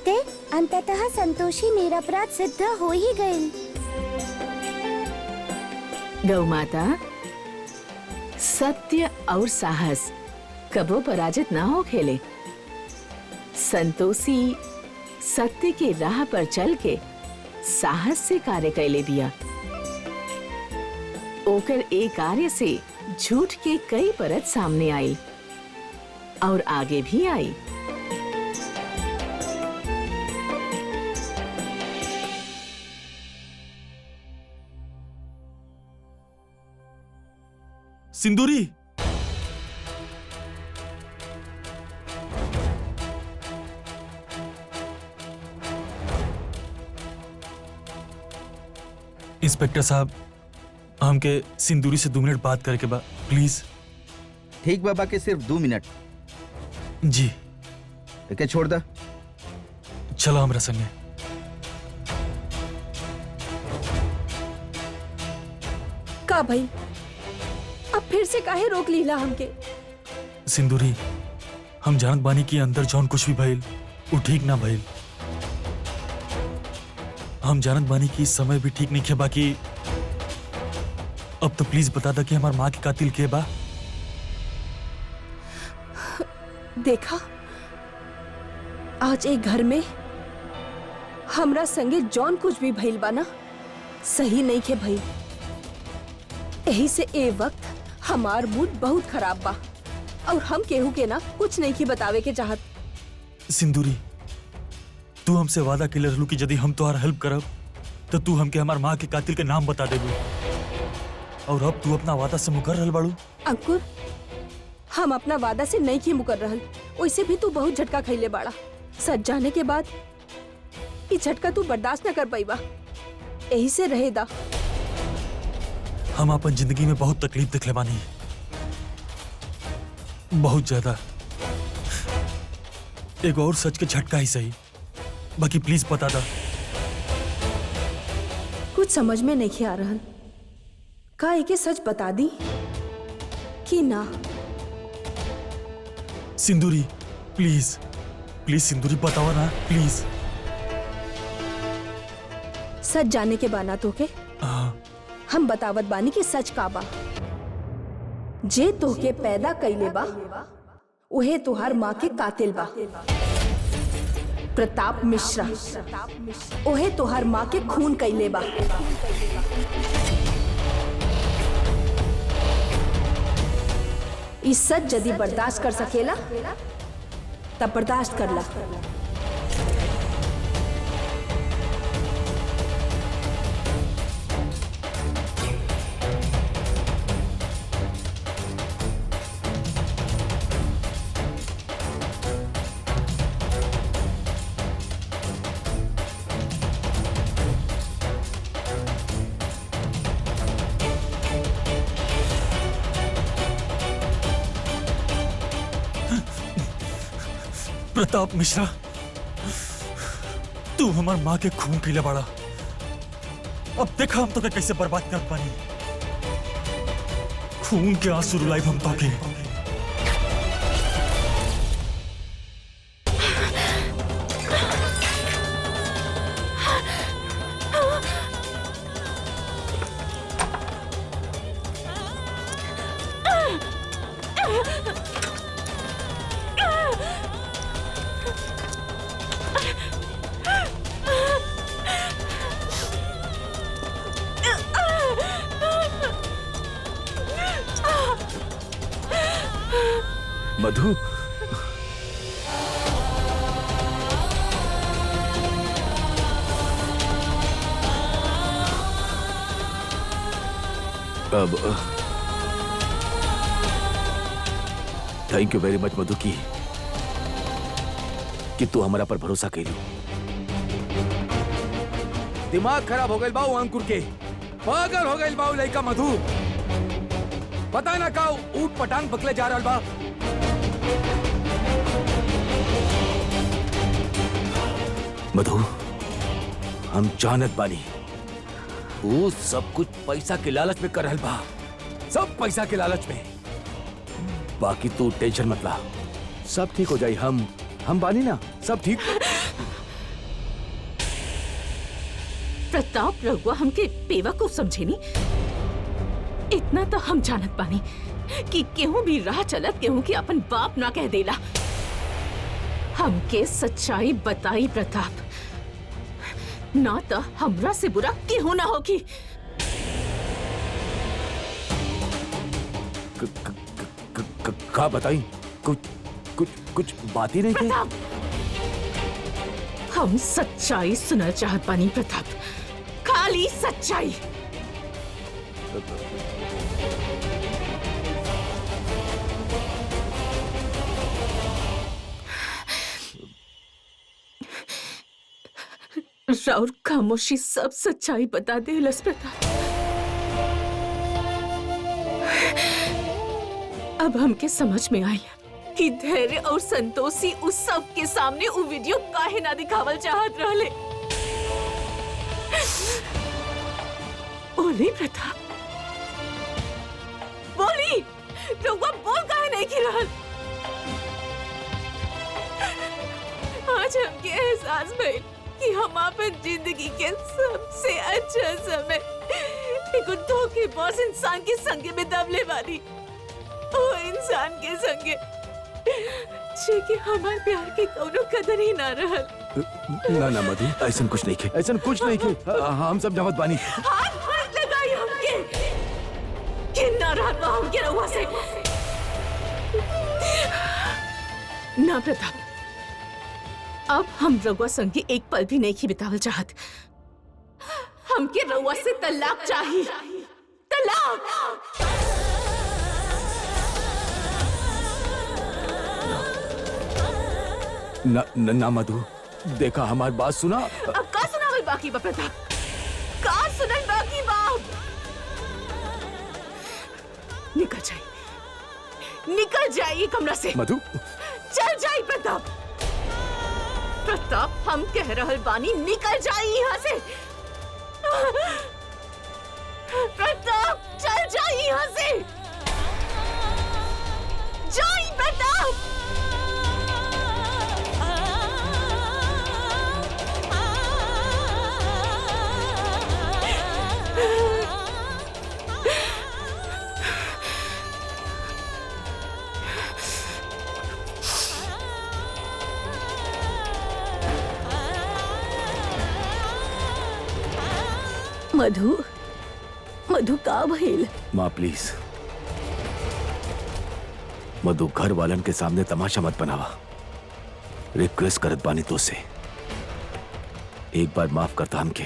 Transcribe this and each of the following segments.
देखते अंततः संतोषी निरपराध सिद्ध हो ही गई। गौ माता, सत्य और साहस कबो पराजित ना हो खेले। संतोषी सत्य के राह पर चल के साहस से कार्य कैले दिया। ओकर एक कार्य से झूठ के कई परत सामने आई और आगे भी आई। सिंदूरी, इंस्पेक्टर साहब, हमके सिंदूरी से 2 मिनट बात करके बा, प्लीज। ठीक बाबा के सिर्फ 2 मिनट जी। के छोड़ दा। चलो हमरा संगे। का भाई, अब फिर से काहे रोक लीला हमके? सिंदूरी, हम जानत बानी कि अंदर जौन कुछ भी भइल वो ठीक ना भइल। हम जानत बानी कि इस समय भी ठीक नहीं खे, बाकी अब तो प्लीज बता दा कि हमार माँ के कातिल के बा। देखा, आज एक घर में हमरा संगे जौन कुछ भी भइल बा ना, सही नहीं खे भइल। यही से ए वक्त हमार मूड बहुत खराब बा और हम केहू के ना कुछ नहीं की बतावे के चाहत। सिंदूरी, तू हमसे वादा के रहलू कि यदि हम तुम्हारा हेल्प करब तो तू हमके हमार माँ के कातिल के नाम बता देबू, और अब तू अपना वादा से मुकर रहल बाड़ू। अंकुर, हम अपना वादा से नहीं की मुकर रहल। वैसे भी तू बहुत झटका खैले बाड़ा। सच जाने के बाद ये झटका तू बर्दाश्त न कर पाईबा, यही से रहे दा। हम अपन जिंदगी में बहुत तकलीफ दिखले बानी, बहुत ज्यादा। एक और सच के झटका ही सही, बाकी प्लीज बता दा। कुछ समझ में नहीं आ रहल, का एके सच बता दी कि ना? सिंदूरी, प्लीज प्लीज सिंदूरी, बताओ ना प्लीज। सच जाने के बाना तोके हाँ। हम बतावत बानी कि सच का बा। जे तोके पैदा कइले बा उहे तुहार माँ के कातिल बा, प्रताप मिश्रा। ओहे तुहार माँ के खून कइले बा। इस सच यदि बर्दाश्त कर सकेला तब बर्दाश्त कर ला। प्रताप मिश्रा, तू हमार माँ के खून पीले बाड़ा। अब देखा हम तो कैसे बर्बाद कर पानी। खून के आंसू रुलाई हम तो के। मधु, अब थैंक यू वेरी मच मधु कि तू हमारा पर भरोसा कैलू। दिमाग खराब हो गई बाऊ अंकुर के, पागल हो गई बाऊ लड़का मधु। पता ना का ऊट पटांग बकले जा रहा बा। मधु, हम जानत बानी वो सब कुछ पैसा के लालच में कर रहल बा, सब पैसा के लालच में। बाकी तू टेंशन मत ला, सब ठीक हो जाई। हम बानी ना, सब ठीक। प्रताप रघुआ हमके बेवकूफ समझे नी। इतना तो हम जानत बानी कि केहू भी राह चलत केहू के अपन बाप ना कह देला। हमके सच्चाई बताई प्रताप, ना तो हमरा से बुरा केहू ना होगी। का बताई? कुछ बात ही नहीं थी। प्रताप, हम सच्चाई सुनना चाहत बानी प्रताप, खाली सच्चाई। राउर खामोशी सब सच्चाई बता दे लस प्रताप। अब हमके समझ में आई कि धैर्य और संतोषी उस सब के सामने वो वीडियो काहे ना दिखावल चाहत रहले। बोली प्रताप, बोली, रघुआ बोल काहे नहीं की रहल। आज हमके एहसास भइल कि हम अपन जिंदगी के सबसे अच्छा समय एक धोखेबाज इंसान के संगे में दबले वाली, ओ इंसान के संगे जे कि हमारे प्यार के कोनो कदर ही ना रहल। ना मधु, ऐसा कुछ नहीं के, ऐसा कुछ नहीं के। हम सब जमत बानी। हाथ मत लगाई हमके, कि नाराज बा हमके रहुआ से। ना प्रताप, अब हम रघुआ संगे एक पल भी नहीं बितावल चाहत। हमके रघुआ से तलाक चाहिए, तलाक। ना मधु, देखा हमारी बात सुना। अब का सुनावल बाकी बा प्रताप, का सुनल बाकी बाप। निकल जाइए कमरा से। मधु, चल जाइए प्रताप। प्रताप, हम कह रहल बानी, निकल जाइए यहाँ से। प्रताप, चल जाइए यहाँ से। जाइए प्रताप। मधु का भइल? माँ प्लीज, मधु घर वालन के सामने तमाशा मत बनावा। रिक्वेस्ट करत बानी तो से एक बार माफ करता हमके।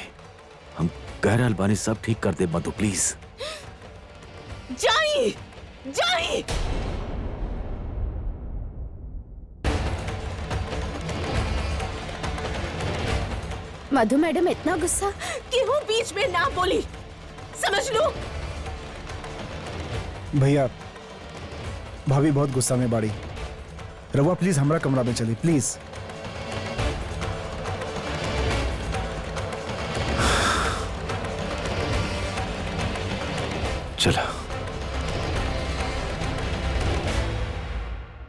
हम कह रहल बानी सब ठीक कर दे मधु, प्लीज। जाइए, जाइए। मधु मैडम इतना गुस्सा? क्यों बीच में ना बोली, समझ लो। भैया, भाभी बहुत गुस्सा में बाड़ी। रवा प्लीज हमारा कमरा में चली, प्लीज। चला।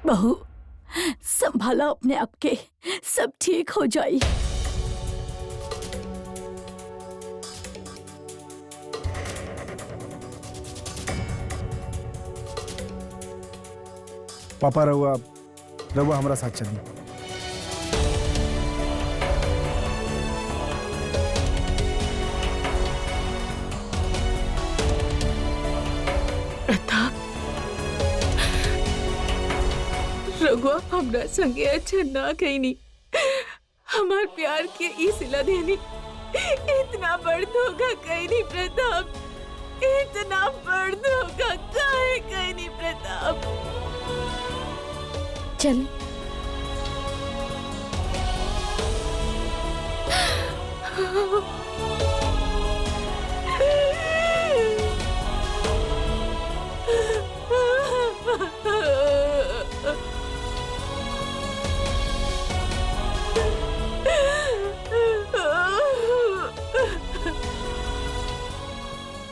बहू, संभाला अपने आप के, सब ठीक हो जाए। पापा, रवा हमारा साथ चली। प्रताप, रघुआ हमरा संगे अच्छा ना कहनी, हमार प्यार के ई सिला देनी। इतना बड़ धोखा कहनी प्रताप, इतना बड़ धोखा काहे कहनी प्रताप। चल।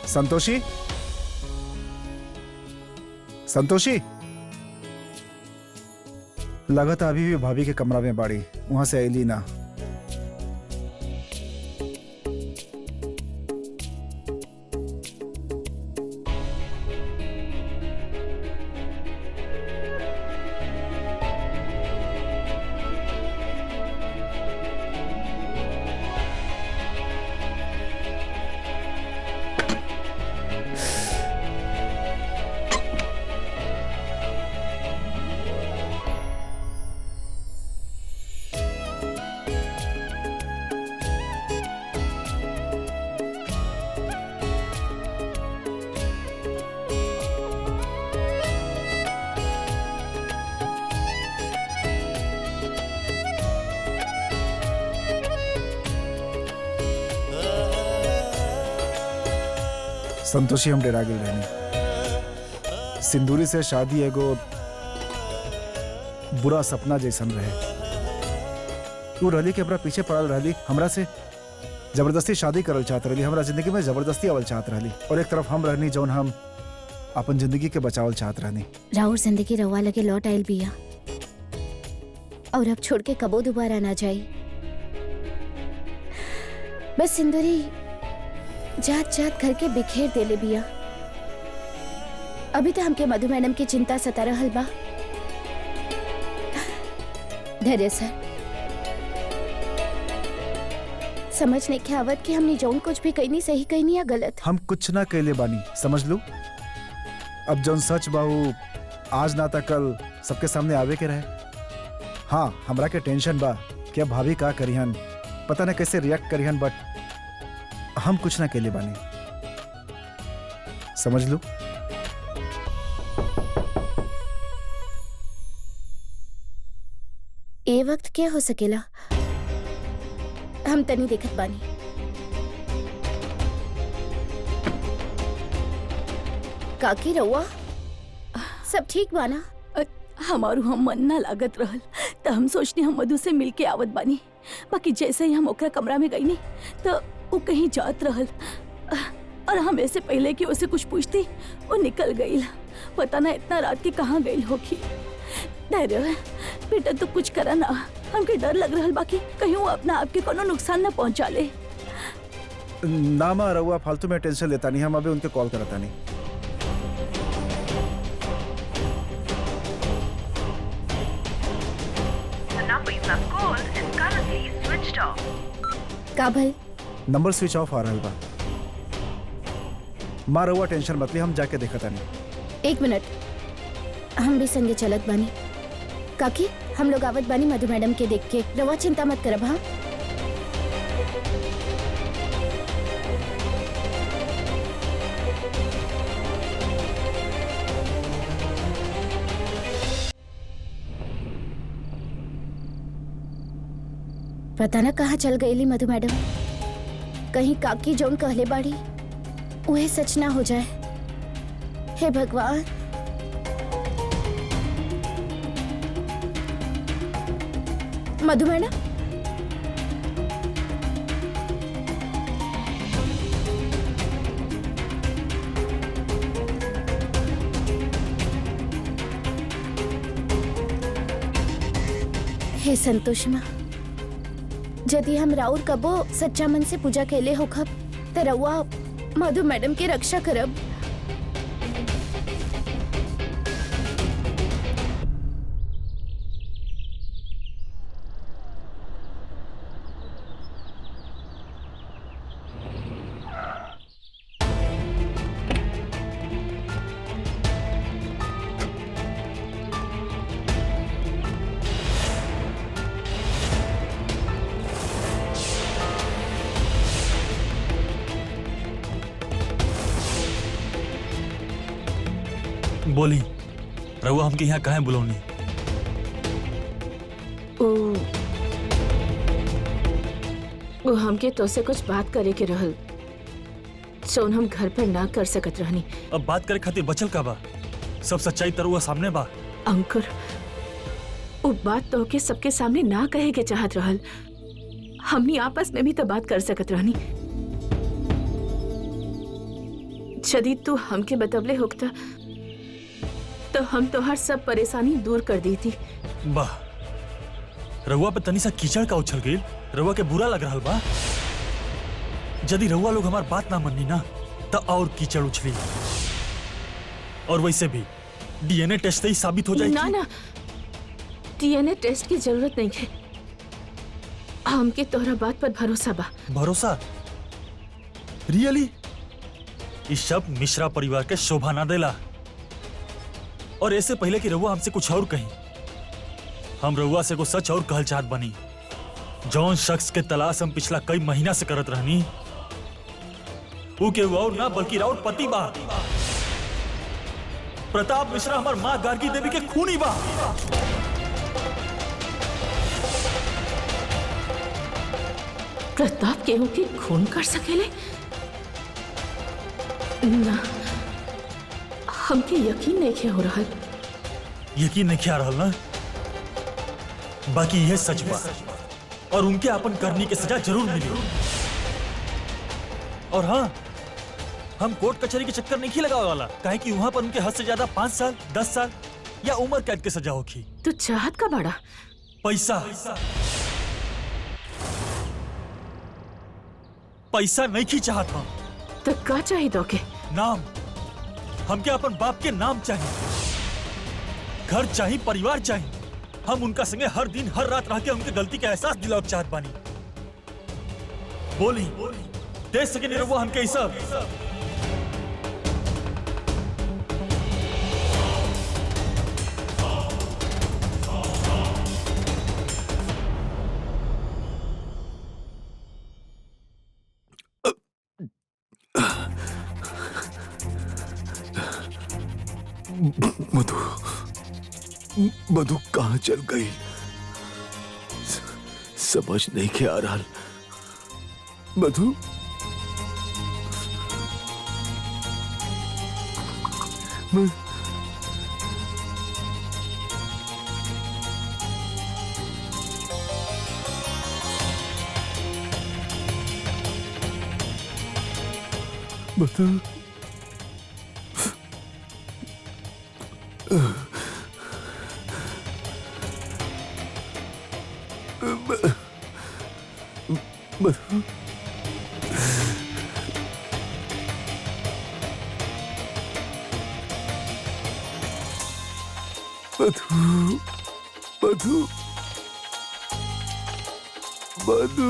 संतोषी, संतोषी, लगता अभी भी भाभी के कमरा में बाड़ी, वहां से अली ना। संतोषी हम डेरा गेल रहनी। सिंदूरी से शादी एगो बुरा सपना जैसन रहे। वो रहली के हमरा पीछे पड़ल रहली, हमरा से जबरदस्ती शादी करल चाहत रहली, हमरा जिंदगी में जबरदस्ती आवल चाहत रहली, और एक तरफ हम रहनी जौन हम अपन जिंदगी के बचावल चाहत रहनी। राउर जिंदगी रवा लगे लौट आयल बिया और अब छोड़ के कबो दोबारा ना जाई। बस सिंदूरी जात जात घर के बिखेर देले बिया। अभी तो हमके मधु मैडम की चिंता सता रहल बा। धैर्य सर, समझने के आवत कि हमने जौन कुछ भी कहनी सही कहनी या गलत। हम कुछ ना कहले बानी, समझ लो। अब जौन सच बाहू आज ना तक कल सबके सामने आवे के रहे। हाँ, हमरा के टेंशन बा कि अब भाभी का करिहन, पता ना कैसे रिएक्ट करिहन, बट हम कुछ ना कहले बानी, समझ लो। ए वक्त क्या हो सकेला, हम तनी देखत बानी। काकी रउआ सब ठीक बाना? हमारू हम मन ना लागत रहल तो हम सोचनी हम मधु से मिल के आवत बानी। बाकी जैसे ही हम ओकरा कमरा में गई नी तो वो कहीं जात रहल, और हम ऐसे पहले कि उसे कुछ पूछती वो निकल गई। पता ना इतना रात के कहाँ गई होगी। धैर्य बेटा, तो कुछ करा ना, हमके डर लग रहल बाकी कहीं वो अपना आपके कोनो नुकसान ना पहुंचा ले। ना माँ रहुआ फालतू में टेंशन लेता नहीं, हम अभी उनके कॉल करता नहीं। का भल? नंबर स्विच ऑफ आ रहा बा। माँ रहुआ टेंशन मत ली, हम जाके देखता नहीं। 1 मिनट, हम भी संगे चलत बानी। काकी हम लोग आवत बानी मधु मैडम के देख के, रवा चिंता मत करब। हाँ, पता ना कहाँ चल गईली मधु मैडम। कहीं काकी जौन कहले बाड़ी उहे सच ना हो जाए। हे भगवान। मधु मैडम, हे संतोष माँ, यदि हम राउर कबो सच्चा मन से पूजा कैले होखब त रउआ मधु मैडम के रक्षा करब। बोली रहुआ हमके यहाँ काहे बुलौनी? वो हमके तो से कुछ बात करे के रहल, सोन हम घर पर ना कर सकत रहनी। अब बात करे खातिर बचल का बा? सब सच्चाई तरुआ सामने बा। अंकुर, वो बात तो के सबके सामने ना कहे के चाहत रहल, हमनी आपस में भी तो बात कर सकत रहनी। यदि तू हमके बतवले होता तो हम तोहर सब परेशानी दूर कर दी थी। वाह, रहुआ पे तनी सा कीचड़ का उछल गई, रहुआ के बुरा लग रहा बा। यदि रहुआ लोग हमार बात ना मननी ना तो और कीचड़ उछली, और वैसे भी डीएनए टेस्ट से ही साबित हो जाएगी। ना ना, डीएनए टेस्ट की जरूरत नहीं है, हमके तोहरा बात पर भरोसा बा। भरोसा? रियली? इस शब्द मिश्रा परिवार के शोभा ना देला। और ऐसे पहले कि रहुआ हमसे कुछ और कहीं, हम रहुआ से को सच और कहल चाहत बनी। जौन शख्स के तलाश हम पिछला कई महीना से करत रहनी, वो के और ना बल्कि राउर पति बा। प्रताप मिश्रा हमार माँ गार्गी देवी के खूनी बा। प्रताप केहू के खून कर सकेले? ना, हमके यकीन नहीं हो रहा। यकीन नहीं आ रहा ना? बाकी यह सच बा और उनके अपन करनी की सजा जरूर मिली। और हाँ, हम कोर्ट कचहरी के चक्कर नहीं लगा वाला, काहे कि वहां पर उनके हद से ज्यादा 5 साल, 10 साल या उम्र कैद की सजा होगी। तो चाहत का बड़ा पैसा पैसा नहीं की चाहत हम। तो का चाहिए दोगे? नाम, हमके अपन बाप के नाम चाहिए, घर चाहिए, परिवार चाहिए। हम उनका संगे हर दिन हर रात रह के उनके गलती का एहसास दिलाओ चाहत बानी। बोली दे सके निरहुआ हमके ई सब। मधु, मधु कहाँ चल गई? समझ नहीं के आ रहा। मधु, मधु, मधु, मधु, मधु, मधु।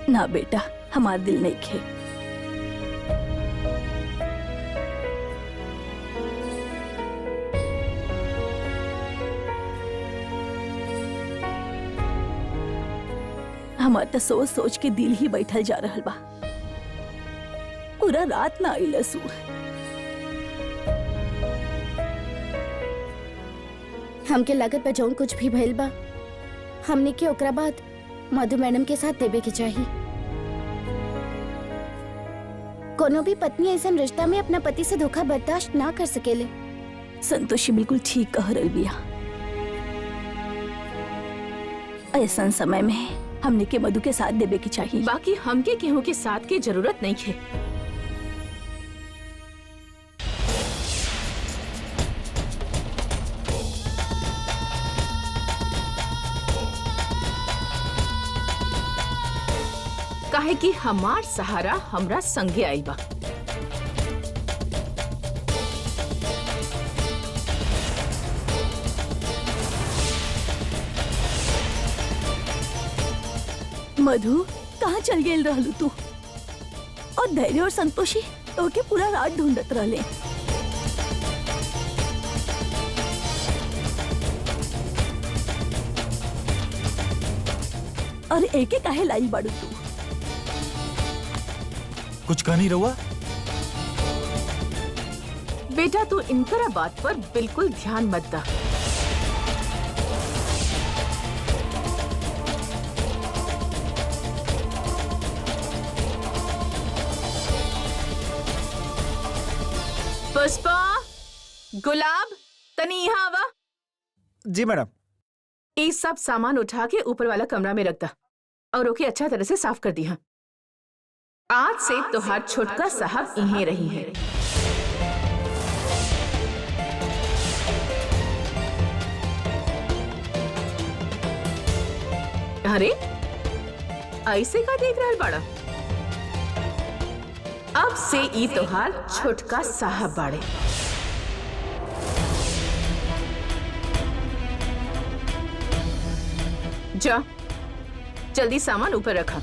ना बेटा, हमारा दिल नहीं खे। हमार तो सोच सोच के दिल ही बैठल जा रहल बा। पूरा रात ना आइलसू। हमके लागत बा जौन कुछ भी भइल बा, हमने के ओकरा बाद मधु मैडम के साथ देवे के चाहिए। कोनो भी पत्नी ऐसा रिश्ता में अपना पति से धोखा बर्दाश्त ना कर सकेले। संतोषी बिल्कुल ठीक कह रही बिया। ऐसा समय में हमने के मधु के साथ देवे के चाहिए। बाकी हमके केहू के साथ के जरूरत नहीं है। काहे कि हमार सहारा हमरा संगे आई बा। मधु, कहाँ चल गेल रहलू तू? और धैर्य और संतोषी तो के पूरा रात ढूंढत रहले। और एके काहे लाई बाड़ू तू? कुछ कहा नहीं रहुआ? बेटा तू इनकरा बात पर बिल्कुल ध्यान मत दा। पुष्पा, गुलाब, तनी यहाँ आवा। जी मैडम। ये सब सामान उठा के ऊपर वाला कमरा में रख दा और ओके अच्छा तरह से साफ कर दिया। आज से तोहार छोटका साहब यहीं रही है। अरे ऐसे का देख रहा बड़ा? अब से ई तोहार छोटका साहब बाड़े। जा जल्दी सामान ऊपर रखा।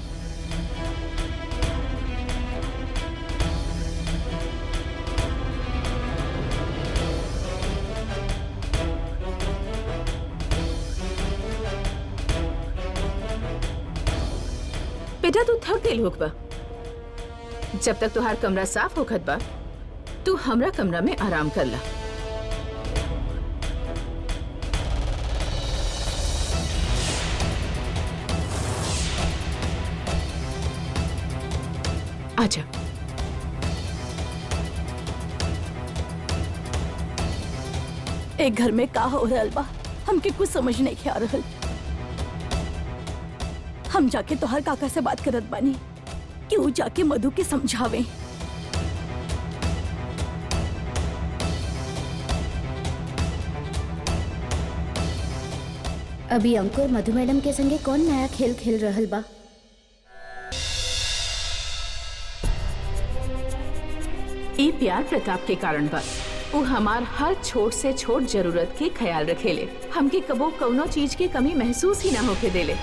बेटा तू थक गई होग बा। जब तक तुहार कमरा साफ होखत बा तू हमरा कमरा में आराम कर ला। आजा। एक घर में का हो रहल बा हमके कुछ समझ नहीं आ रहल। हम जाके तोहर काका से बात करत बानी कि वो जाके मधु के समझावे। अभी अंकुर मधु मैडम के संगे कौन नया खेल खेल रहल बा? ई प्यार प्रताप के कारण बा। वो हमार हर छोट से छोट जरूरत के ख्याल रखेले। हमके कबो कौनो चीज की कमी महसूस ही ना होके देले।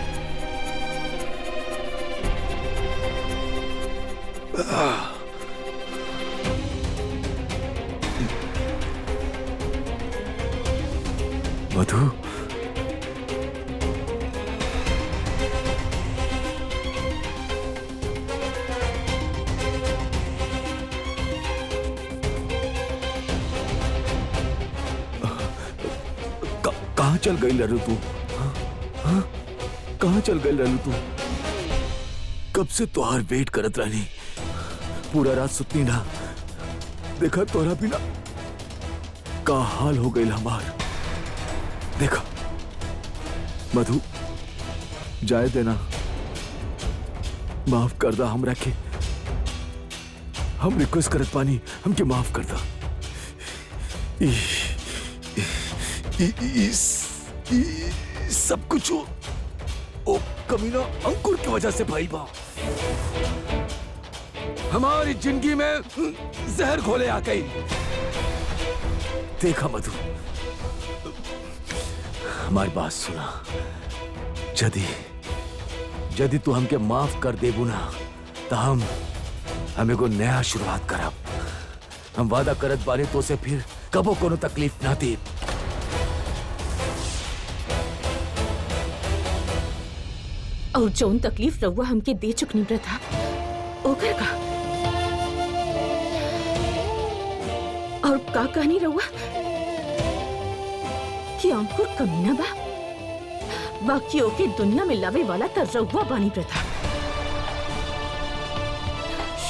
मधु, कहाँ चल गई लरू तू? हाँ? कहाँ चल गई लरू तू? कब से तोहार वेट करत रहनी, पूरा रात सुतनी ना। देखा तोरा भी ना का हाल हो गई हमार। देखा मधु, जाए देना, माफ कर दा हमरा के। हम रिक्वेस्ट करत पानी, हमके माफ कर दा। सब कुछ ओ कमीना अंकुर की वजह से भाई बा। हमारी जिंदगी में जहर घोले आ गई। देखा मधु, हमारी बात सुना। जदी तू हमके माफ कर देबू ना तो हमें को नया शुरुआत करब। हम वादा करत बारे तो से फिर कबो कोनो तकलीफ ना दे। और जौन तकलीफ रहुआ हमके दे चुकनी प्रताप, ओकर का और का कहानी रहुआ कि अंकुर कमीना बा, बाकियों के दुनिया में लावे वाला त रहुआ बानी प्रताप।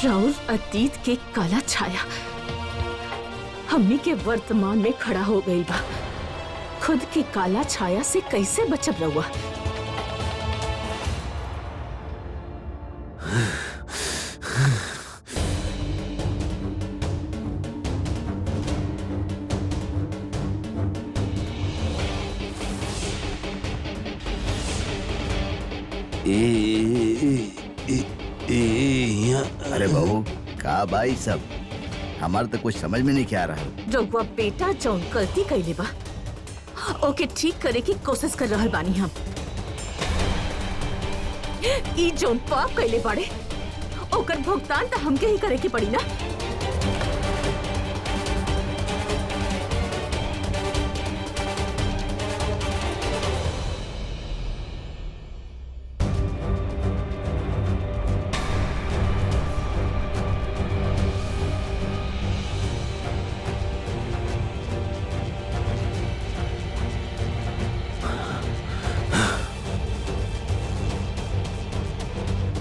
राउर अतीत के काला छाया हमनी के वर्तमान में खड़ा हो गई बा। खुद के काला छाया से कैसे बचब रहुआ? अरे बहू, का भाई सब हमारे तो कुछ समझ में नहीं क्या रहा। रघुआ बेटा जौन गलती कैले बा ओके ठीक करे की कोशिश कर रहल बानी हम। ई जौन पाप कैले बाड़े ओकर भुगतान तो हमके ही करे के पड़ी ना।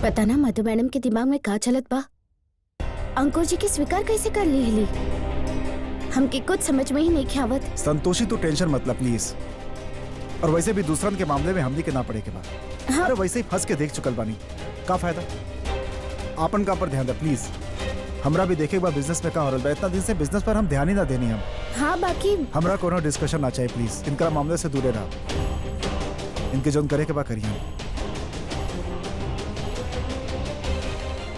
पता ना मधु मैडम के दिमाग में का चलत बा। अंकुर जी की स्वीकार कैसे कर ली? हमके कुछ समझ में ही नहीं आवत। संतोषी तू टेंशन मतलब प्लीज। और वैसे भी दूसरन के मामले में हमनी के ना पड़े के बाद। हाँ। अरे वैसे ही फंस के देख चुकल बानी, का फायदा। आपन का पर ध्यान दे प्लीज। हमरा भी देखे बा बिजनेस में का हो रहा है। इतना दिन से बिजनेस पर हम ध्यान ही ना देनी हम। हाँ बाकी हमरा कोनो डिस्कशन ना चाहिए प्लीज। इनका मामले से दूरे रहा। इनके जोन करे के बा करिए हम।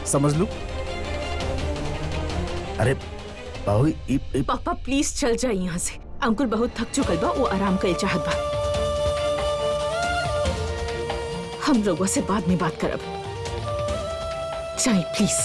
समझ लू? अरे बहू, पापा प्लीज चल जाए यहाँ से। अंकुर बहुत थक चुकल बा, वो आराम करे चाहत बा। हम लोगों से बाद में बात करब। जाए प्लीज।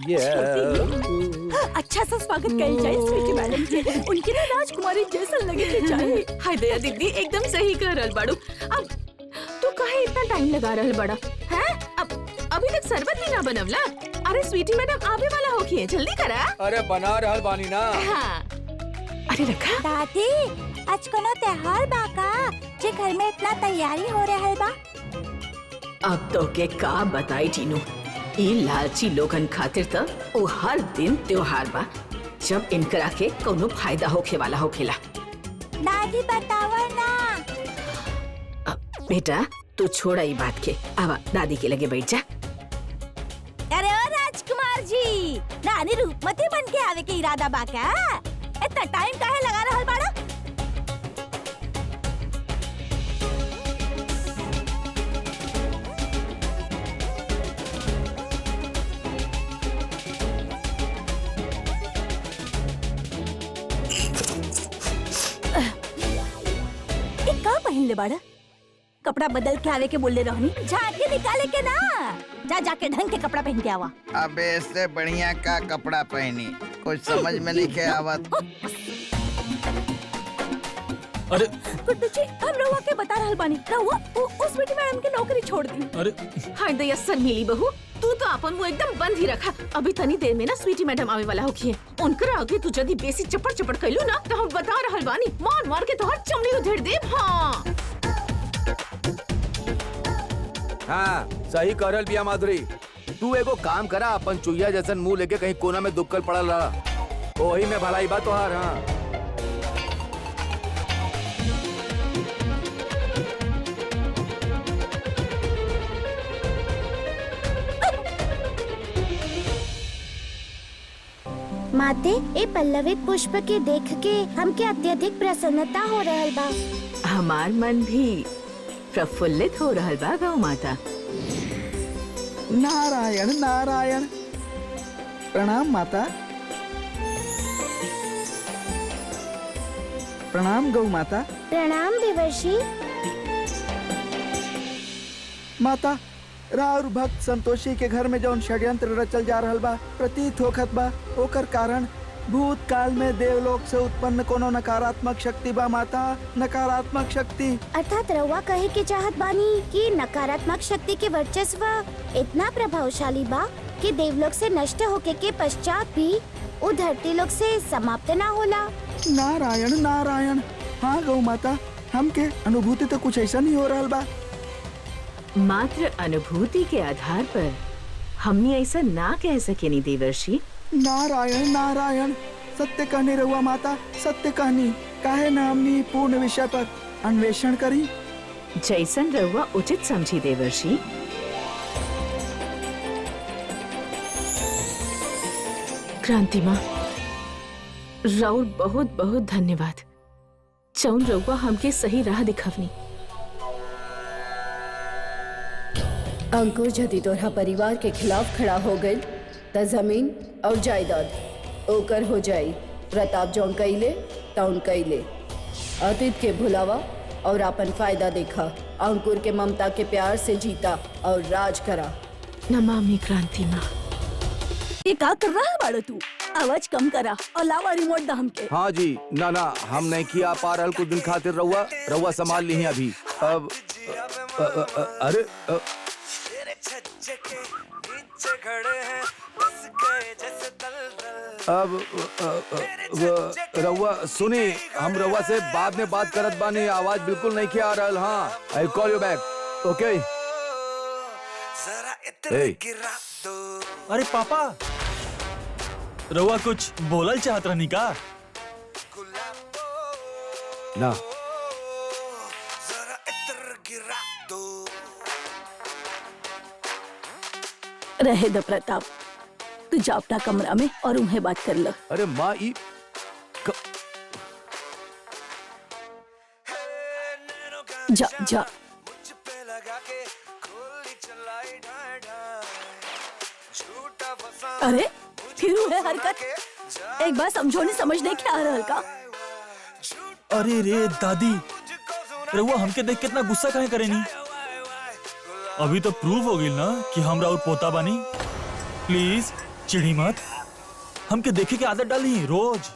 अच्छा सा स्वागत कल जाए स्वीटी मैडम के। उनकी ना राजकुमारी जैसा लगे के चाहिए। हाय दया दीदी एकदम सही कह रहल बाड़ू। अब तू काहे इतना टाइम लगा रहल बड़ा हैं? अब अभी तक शरबत भी ना बनवला। अरे स्वीटी मैडम आवे वाला होखी है, जल्दी करा। अरे बना रहल बानी ना। हाँ अरे रखा। दादी आज कोनो त्योहार बा का जे घर में इतना तैयारी हो रहल बा? अब तो के का बताई टीनू, ई लालची लोगन खातिर त ओ हर दिन त्योहार बा जब इनकरा के कोनो फायदा होखे वाला होखेला। दादी बतावा ना। बेटा तू छोड़ा ई बात के, आवा दादी के लगे बैठ जा। अरे ओ राजकुमार जी, रानी रूपमती बन के आवे के इरादा बा का? इतना टाइम काहे लगा रहल बाड़ा? का पहन ले बाड़ा? कपड़ा बदल के आवे के बोले रहनी, झांकी निकाले के ना। जा जाके ढंग के कपड़ा पहन के आवा। अबे इससे बढ़िया का कपड़ा पहनी, कुछ समझ में नहीं के आवत। अरे गुड्डू जी हम रहुआ के बता रहल बानी, रहुआ उस स्वीटी मैडम की नौकरी छोड़ दी। अरे हाय दया सर मिली बहू, तू तो अपन मुंह एकदम बंद ही रखा। अभी तनी देर में ना स्वीटी मैडम आवे वाला होखी है। उनकर आगे तू जदी बेसी चपड़ चपड़ कइलू ना तो हम बता रहल बानी, मार मार के तोहर चमड़ी उधेड़ दे। हाँ हाँ सही करल बिया माधुरी। तू एगो काम करा, अपन चुईया जैसन मुंह लेके कहीं कोना में दुक्कल पड़ल रहा, ओही में भलाई बा तोहार। हाँ माते ए पल्लवित पुष्प के देख के हमके अत्यधिक प्रसन्नता हो रहल बा। हमार मन भी प्रफुल्लित हो रहल बा गौ माता। नारायण नारायण। प्रणाम माता। प्रणाम गौ माता। प्रणाम देवर्षि। माता राउर भक्त संतोषी के घर में जौन षड्यंत्र रचल जा रहल बा प्रतीत होखत बा, ओकर कारण भूतकाल में देवलोक से उत्पन्न कोनो नकारात्मक शक्ति बा माता, नकारात्मक शक्ति। अर्थात रउआ कहे के चाहत बानी कि नकारात्मक शक्ति के वर्चस्व इतना प्रभावशाली बा कि देवलोक से नष्ट होके के पश्चात भी वो धरती लोक से समाप्त ना होला। नारायण नारायण। हाँ गौ माता, हमके अनुभूति तो कुछ ऐसा नहीं हो रहल बा। मात्र अनुभूति के आधार पर हमने ऐसा ना कह सके नी देवर्षि। नारायण नारायण। सत्य कहनी रहुआ माता, सत्य कहनी। काहे न हमनी पूर्ण विषय पर अन्वेषण करी। जैसन रहुआ उचित समझी देवर्षि। क्रांति माँ, राउर बहुत बहुत धन्यवाद। जौन रहुआ हमके सही राह दिखवनी। अंकुर यदि तोरा परिवार के खिलाफ खड़ा हो गई त जमीन और जायदाद ओकर हो जाई। प्रताप जौन कइले तौन कइले। अतीत के भुलावा और अपन फायदा देखा। अंकुर के ममता के प्यार से जीता और राज करा। नमामि क्रांति माँ। ये का कर रहा है बाड़ो तू? आवाज कम करा और लावा रिमोट दा हमके। हाँ जी, ना ना हम नहीं किया पा रहल कुछ दिन खातिर। रहुआ संभाल ली अभी। अब अरे अब रहुआ सुनी, हम रहुआ से बाद में बात करत बानी। आवाज बिल्कुल नहीं किया आ रहल। हाँ आई कॉल यू बैक। ओके। अरे पापा, रउआ कुछ बोलल चाहत रहनी का? ना रहे द प्रताप, तू जा अपना कमरा में और उन्हें बात कर लो। अरे माँ जा जा। अरे फिर है हरकत। एक बार समझो नहीं समझने क्या आ रहा का? अरे रे दादी, रउआ हमके देख कितना गुस्सा काहे करेनी? अभी तो प्रूव हो गई ना कि हमरा और पोता बानी। प्लीज चिढ़ी मत, हमके देखे के आदत डाली रोज।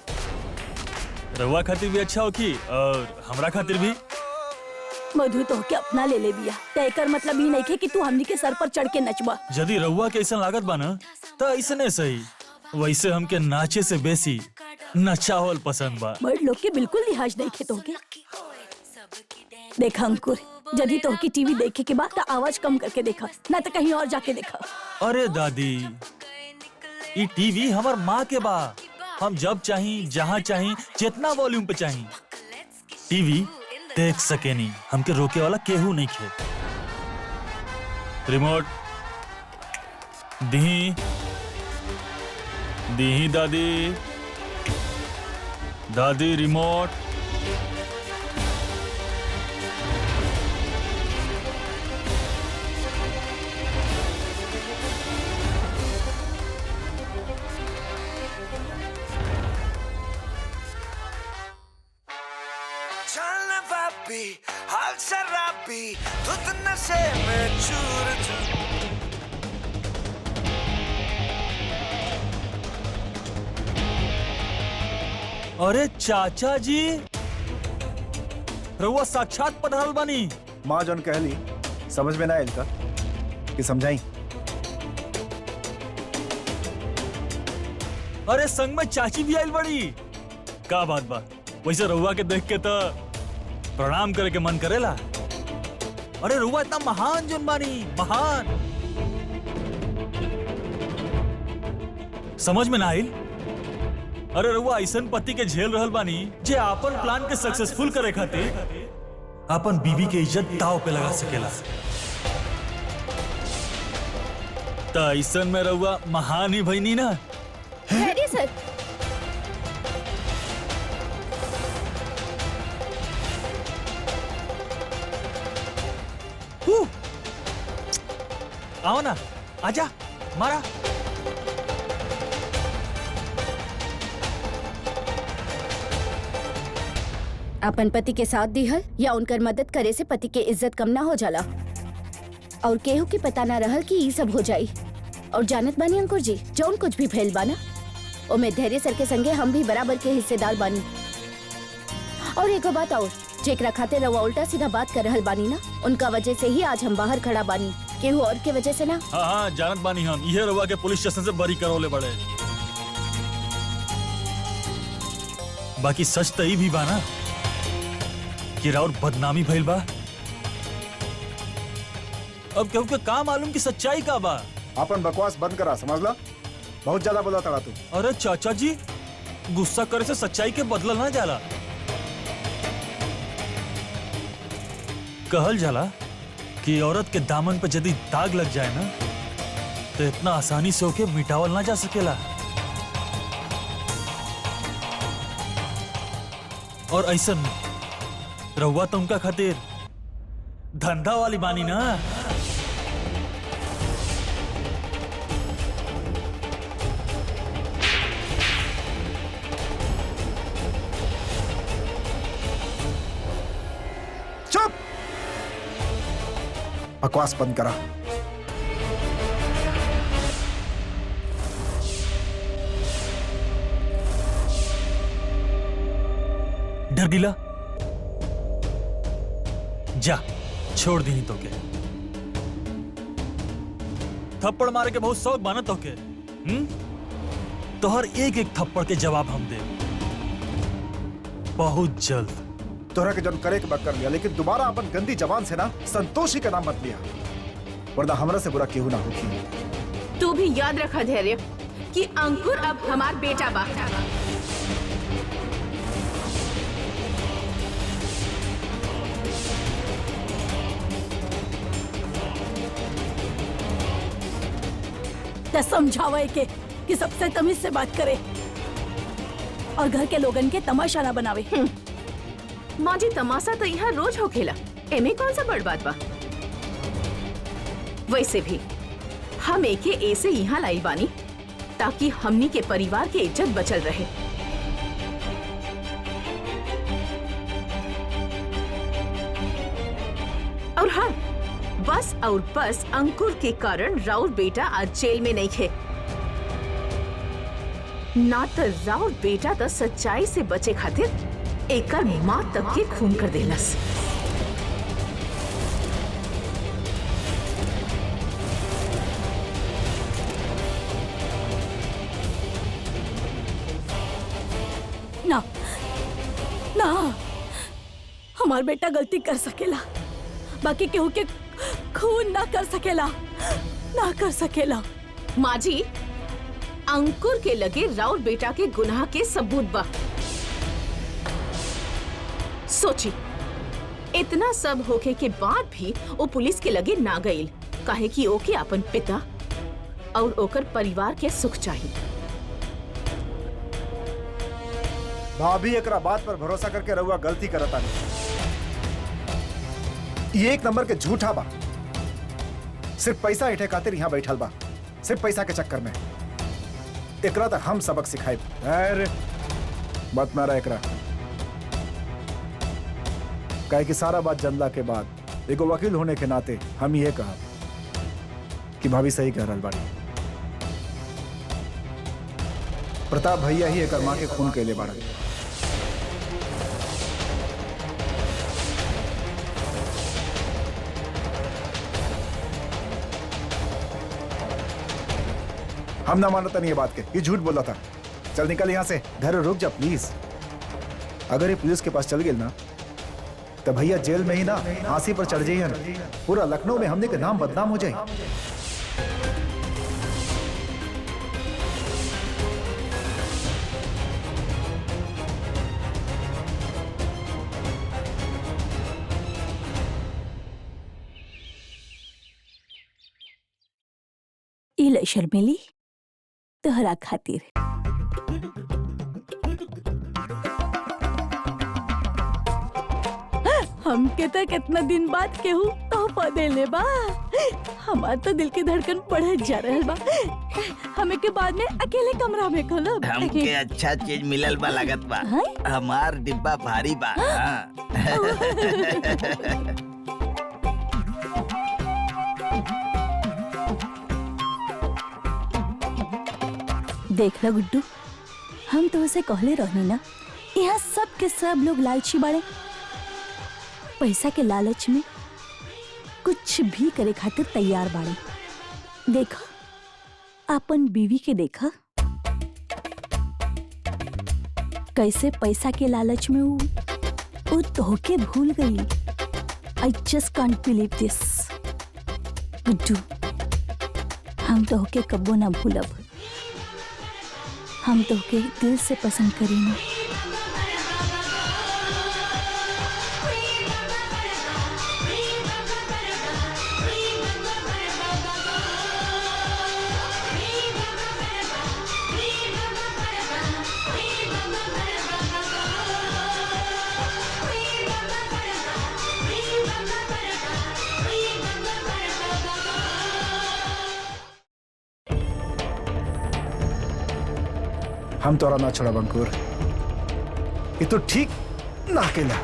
रउआ खातिर भी अच्छा हो की और हमरा खातिर भी। मधु तो के अपना ले ले बिया, तय कर मतलब ही नहीं खे कि तू हमनी के सर पर चढ़ के नचबा। यदि रउआ के ऐसा लागत बा ना तो ऐसने सही, वैसे हमके नाचे से बेसी नचावल पसंद बा। बड़ लोग के बिल्कुल लिहाज नहीं खे तोके। देखा अंकुर, यदि तोहकी टीवी देखे के बाद तो आवाज कम करके देखा, ना तो कहीं और जाके देखा। अरे दादी, ये टीवी हमार माँ के बा, हम जब चाही जहाँ चाही जितना वॉल्यूम पे चाही टीवी देख सके नहीं, हमके रोके वाला केहू नहीं खे। रिमोट दी दी दादी, दादी रिमोट। चलना पापी हाल शराबी धुत नशे में चूर चूर। अरे चाचा जी, रउआ साक्षात पधारल बानी। माँ जौन कहली समझ में ना आयल का कि समझाई। अरे संग में चाची भी आइल बड़ी, का बात बा। वैसे रउआ के देख के तो प्रणाम करे के मन करेला। अरे रउआ इतना महान जौन बानी, महान। समझ में ना आइल। अरे रउआ ऐसन पति के झेल रहल बानी जे आपन प्लान के सक्सेसफुल करे खातिर अपन बीवी के इज्जत दांव पे लगा सकेला। तो ऐसन में रउआ महान ही भईनी ना। सर आओ ना, आजा मारा। अपन पति के साथ दिहल या उनकर मदद करे से पति के इज्जत कम ना हो जाला, और केहू के पता ना रहल कि ये सब हो जाई। और जानत बानी अंकुर जी, जौन कुछ भी फैल बाना ओमे धैर्य सर के संगे हम भी बराबर के हिस्सेदार बानी। और एगो बात और, जेकरा खातिर रवा उल्टा सीधा बात कर रहल बानी ना, उनका वजह से ही आज हम बाहर खड़ा बानी, केहू और के वजह से ना। हाँ हाँ जानत बानी हम, ये रउआ के पुलिस स्टेशन से बरी करौले बड़े। बाकी सच तो ई भी बा ना कि राउर बदनामी भइल बा। अब केहू के का मालूम कि सच्चाई का बा। अपन बकवास बंद करा, समझ ला, बहुत ज्यादा बोला तड़ा तू। अरे चाचा जी, गुस्सा करे से सच्चाई के बदला ना जाला। कहल जाला कि औरत के दामन पे यदि दाग लग जाए ना तो इतना आसानी से होके मिटावल ना जा सकेला। और ऐसन रहुआ तो उनका खातिर धंधा वाली बानी ना। चुप, बकवास बंद करा। डर गिला, जा छोड़ दी तो के। थप्पड़ मारे के बहुत शौक बाना तो के। तोहर एक एक थप्पड़ के जवाब हम दे बहुत जल्द। तोहरा के जन करे के बात कर लिया, लेकिन दोबारा अपन गंदी जबान से ना संतोषी का नाम मत लिया, वरना हमरा से बुरा केहू ना होगी। तू भी याद रखा धैर्य कि अंकुर अब हमार बेटा बा। तो समझावे के कि सबसे तमीज से बात करे और घर के लोगन के तमाशा ना बनावे। माँ जी, तमाशा तो यहाँ रोज होखेला, एमे कौन सा बड़ बात बा। वैसे भी हम एके ऐसे यहाँ लाई बानी ताकि हमनी के परिवार के इज्जत बचल रहे। और हाँ, बस और बस अंकुर के कारण राउर बेटा आज जेल में नहीं थे। ना तो राउर बेटा तो सच्चाई से बचे खातिर एकर माँ तक के खून कर देलस। ना ना, हमार बेटा गलती कर सकेला, बाकी केहू के खून ना कर सकेला, ना कर सकेला। माँ जी, अंकुर के लगे राउर बेटा के गुनाह के सबूत बा। सोची, इतना सब होके के बाद भी वो पुलिस के लगे ना गईल, काहे कि ओके अपन पिता और ओकर परिवार के सुख चाहिए। भाभी एकरा बात पर भरोसा करके रहुआ गलती करता नहीं। ये एक नंबर के झूठा बा, सिर्फ पैसा इठे खातिर यहाँ बैठल बा, सिर्फ पैसा के चक्कर में। एकरा तक हम सबक सिखाए। अरे मत मारा एकरा, काहे कि सारा बात जानला के बाद एगो वकील होने के नाते हम ये कहा कि भाभी सही कह रहल बाड़ी। प्रताप भैया ही एकर माँ के खून के लिए बाड़ा। हम ना मानता नहीं ये बात के, ये झूठ बोला था। चल निकल यहाँ से, घर रुक जा प्लीज। अगर ये पुलिस के पास चल गए ना तो भैया जेल में ही ना फांसी पर चढ़ जाइए, पूरा लखनऊ में हमने के नाम बदनाम हो जाए। इले शर्मिली तोहरा खातिर। हमके तो कितना दिन बाद केहू तोहफा देले बा। हमार तो दिल की धड़कन बढ़त जा रहल बा। हमें के बाद में अकेले कमरा में खोलब। हमके अच्छा चीज मिलल बा लागत बा। हमार डिब्बा भारी बा। देख लो गुड्डू, हम तो उसे कहले रहनी ना, यहाँ सब के सब लोग लालची बाड़े। पैसा के लालच में कुछ भी करे खातिर तैयार बाड़े। देखा अपन बीवी के, देखा कैसे पैसा के लालच में वो तोहके भूल गई। आई जस्ट कांट बिलीव दिस। गुड्डू, हम तोहके कब्बो ना भूलब। हम तोहके दिल से पसंद करेंगे। हम तोरा ना छोड़ा अंकुर, ये तो ठीक ना अकेला।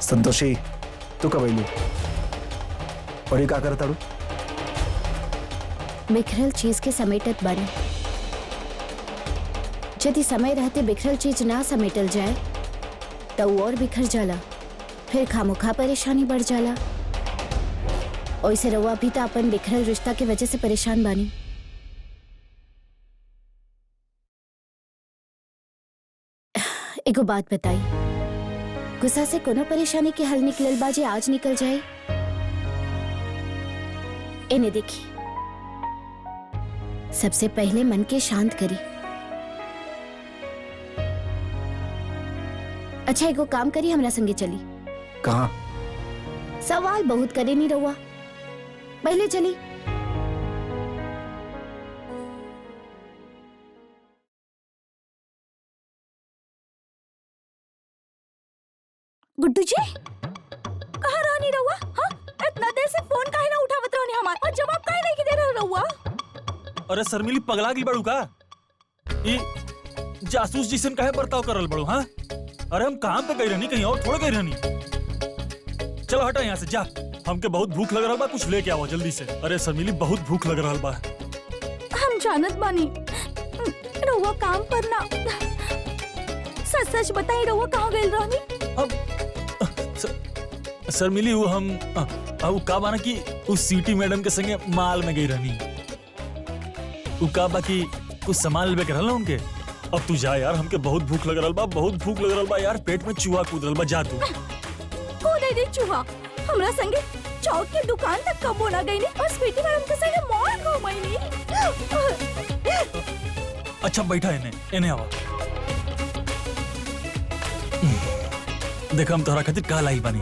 संतोषी, तू कब आइलू और ये का करताड़ू? बिखरल चीज के समेटत बानी। यदि समय रहते बिखरल चीज ना समेटल जाए तो वो और बिखर जाला, फिर खामोखा परेशानी बढ़ जाला। ओइसे रउआ भी तो अपन बिखरल रिश्ता की वजह से परेशान बानी। एगो बात बताई, गुस्सा से कोनो परेशानी के हल निकलल बाजे आज निकल जाए। इन्हें देखी, सबसे पहले मन के शांत करी। अच्छा एगो काम करी, हमरा संगे चली। कहाँ? सवाल बहुत करे नहीं रहुआ, पहले चली। गुड्डू जी, कहाँ रहनी रहुआ? देर से फोन काहे ना उठावत रहनी हमार और जवाब काहे नहीं के दे रहे रहुआ? अरे शर्मिली पगला गई बड़ू का? ई जासूस जिसन काहे बर्ताव करल बड़ू? हाँ, अरे हम काम पे गई रहनी, कहीं और थोड़ा गई रहनी। चलो हटा यहाँ से, जा। हमके बहुत भूख लग रहा बा, कुछ लेके आओ जल्दी से। अरे शर्मिली बहुत भूख लग रहा बा। हम जानत बानी रहुआ काम पर ना, सच सच बताई रहुआ कहाँ गइल रहनी? शर्मिली वो हम वो का बाना कि उस सीटी मैडम के संगे माल में गई रहनी। वो का बाकी कुछ सामान लेके रहल ना उनके। अब तू जा यार, हमके बहुत भूख लग रहल बा, बहुत भूख लग रहल बा यार, पेट में चूहा कूद रहल बा। जा तू। कौन है रे चूहा? हमरा संगे चौक के दुकान तक कबो ना गई और स्वीटी मैडम के संगे मॉल घूमई। अच्छा बैठा इन्हें, इन्हें आवा। देखा हम तोहरा खातिर का लाई बानी।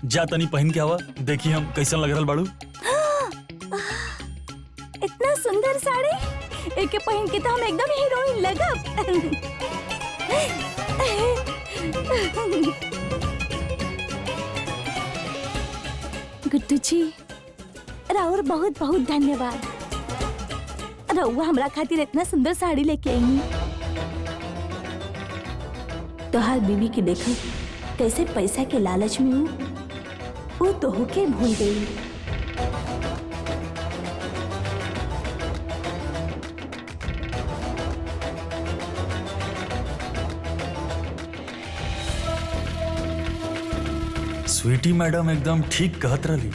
जा तनी पहन के आवा, देखी हम कैसन लग रहल बाड़ू। इतना सुंदर साड़ी एके पहन के तो हम एकदम हीरोइन लगब। गुड्डू जी, राउर बहुत बहुत धन्यवाद। रउआ हमरा खातिर इतना सुंदर साड़ी लेके आई। तोहार बीवी के देखो कैसे पैसा के लालच में वो तो होके भूल गई। स्वीटी मैडम एकदम ठीक कहत रही।